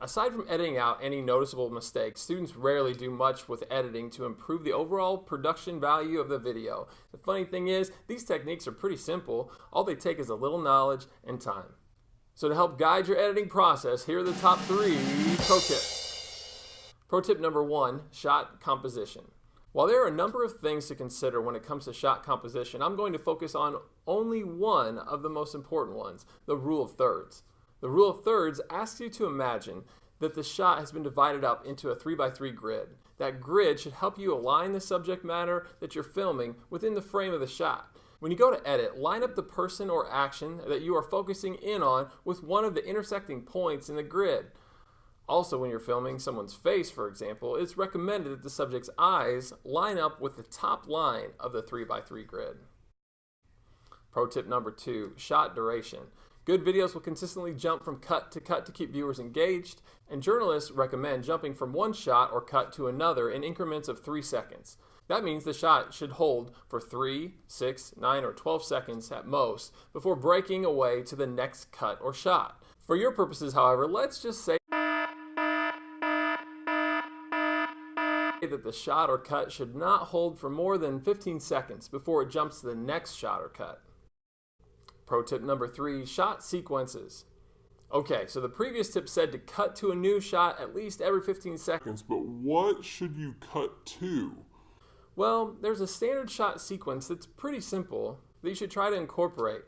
Aside from editing out any noticeable mistakes, students rarely do much with editing to improve the overall production value of the video. The funny thing is, these techniques are pretty simple. All they take is a little knowledge and time. So to help guide your editing process, here are the top 3 pro tips. Pro tip number 1, shot composition. While there are a number of things to consider when it comes to shot composition, I'm going to focus on only one of the most important ones, the rule of thirds. The rule of thirds asks you to imagine that the shot has been divided up into a 3x3 grid. That grid should help you align the subject matter that you're filming within the frame of the shot. When you go to edit, line up the person or action that you are focusing in on with one of the intersecting points in the grid. Also, when you're filming someone's face, for example, it's recommended that the subject's eyes line up with the top line of the 3x3 grid. Pro tip number 2, shot duration. Good videos will consistently jump from cut to keep viewers engaged, and journalists recommend jumping from one shot or cut to another in increments of 3 seconds. That means the shot should hold for 3, 6, 9, or 12 seconds at most before breaking away to the next cut or shot. For your purposes, however, let's just say that the shot or cut should not hold for more than 15 seconds before it jumps to the next shot or cut. Pro tip number 3, shot sequences. Okay, so the previous tip said to cut to a new shot at least every 15 seconds, But what should you cut to? Well, there's a standard shot sequence that's pretty simple that you should try to incorporate.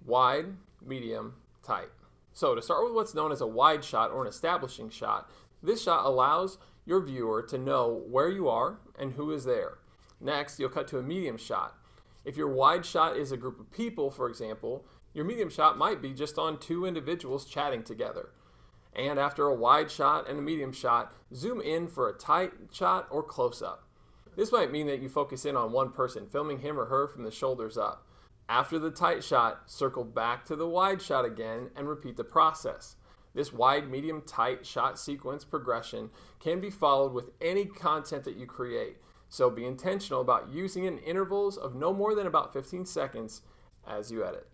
Wide, medium, tight. So to start with what's known as a wide shot or an establishing shot, this shot allows your viewer to know where you are and who is there. Next, you'll cut to a medium shot. If your wide shot is a group of people, for example, your medium shot might be just on 2 individuals chatting together. And after a wide shot and a medium shot, zoom in for a tight shot or close-up. This might mean that you focus in on one person, filming him or her from the shoulders up. After the tight shot, circle back to the wide shot again and repeat the process. This wide, medium, tight shot sequence progression can be followed with any content that you create. So be intentional about using it in intervals of no more than about 15 seconds as you edit.